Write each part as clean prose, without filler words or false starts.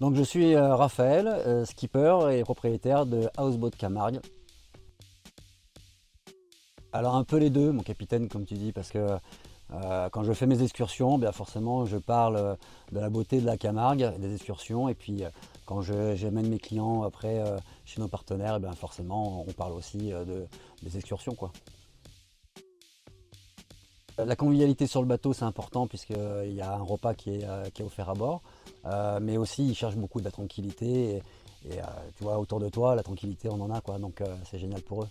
Donc je suis Raphaël, skipper et propriétaire de Houseboat Camargue. Alors un peu les deux, mon capitaine, comme tu dis, parce que quand je fais mes excursions, bien forcément je parle de la beauté de la Camargue, des excursions, et puis quand j'amène mes clients après chez nos partenaires, bien forcément on parle aussi des excursions, quoi. La convivialité sur le bateau, c'est important puisqu'il y a un repas qui est offert à bord. Mais aussi, ils cherchent beaucoup de la tranquillité. Tu vois, autour de toi, la tranquillité, on en a, quoi. Donc, c'est génial pour eux.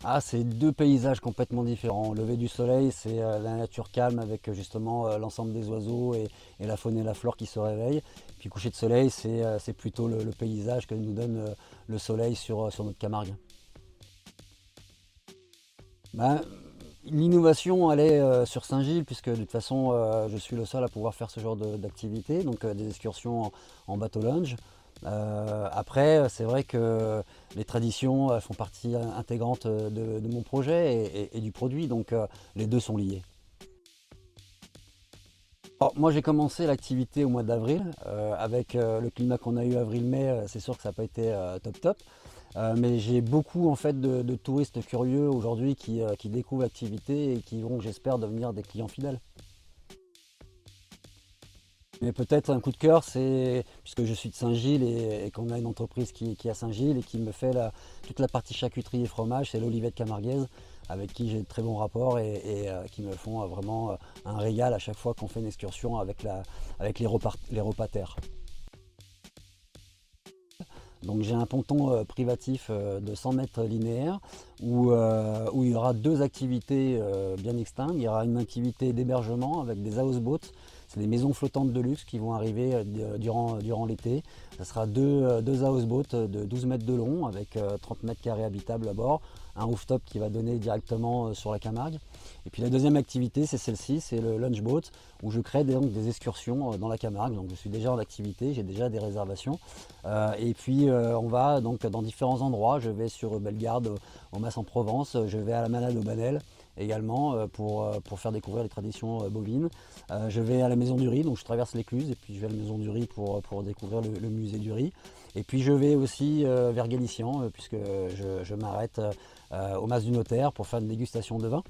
Ah, c'est deux paysages complètement différents. Au lever du soleil, c'est la nature calme avec justement l'ensemble des oiseaux et la faune et la flore qui se réveillent. Puis coucher de soleil, c'est plutôt le paysage que nous donne le soleil sur notre Camargue. Ben, l'innovation, elle est sur Saint-Gilles, puisque de toute façon, je suis le seul à pouvoir faire ce genre d'activité, donc des excursions en bateau lunge. Après, c'est vrai que les traditions font partie intégrante de mon projet et du produit, donc les deux sont liés. Alors, moi, j'ai commencé l'activité au mois d'avril. Avec le climat qu'on a eu avril-mai, c'est sûr que ça n'a pas été top top. Mais j'ai beaucoup en fait de touristes curieux aujourd'hui qui découvrent l'activité et qui vont, j'espère, devenir des clients fidèles. Mais peut-être un coup de cœur, c'est puisque je suis de Saint-Gilles et qu'on a une entreprise qui est à Saint-Gilles et qui me fait toute la partie charcuterie et fromage, c'est l'Olivette Camarguaise, avec qui j'ai de très bons rapports et qui me font vraiment un régal à chaque fois qu'on fait une excursion avec les repas terre. Donc j'ai un ponton privatif de 100 mètres linéaires où il y aura deux activités bien distinctes. Il y aura une activité d'hébergement avec des houseboats. C'est des maisons flottantes de luxe qui vont arriver durant l'été. Ce sera deux houseboats de 12 mètres de long avec 30 mètres carrés habitables à bord. Un rooftop qui va donner directement sur la Camargue. Et puis la deuxième activité, c'est celle-ci, c'est le lunchboat où je crée donc des excursions dans la Camargue. Donc je suis déjà en activité, j'ai déjà des réservations. Et puis on va donc dans différents endroits. Je vais sur Bellegarde, au Mas en Provence, je vais à la Manade au Banel également pour faire découvrir les traditions bovines. Je vais à la Maison du Riz, donc je traverse l'Écluse et puis je vais à la Maison du Riz pour découvrir le musée du riz. Et puis je vais aussi vers Galician puisque je m'arrête au Mas du Notaire pour faire une dégustation de vin.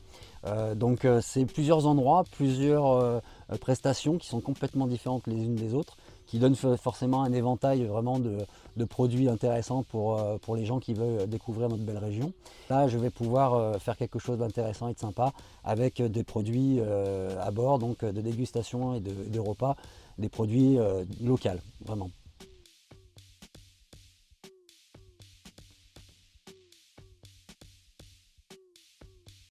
Donc c'est plusieurs endroits, plusieurs prestations qui sont complètement différentes les unes des autres, qui donnent forcément un éventail vraiment de produits intéressants pour les gens qui veulent découvrir notre belle région. Là, je vais pouvoir faire quelque chose d'intéressant et de sympa avec des produits à bord, donc de dégustation et de repas, des produits locaux, vraiment.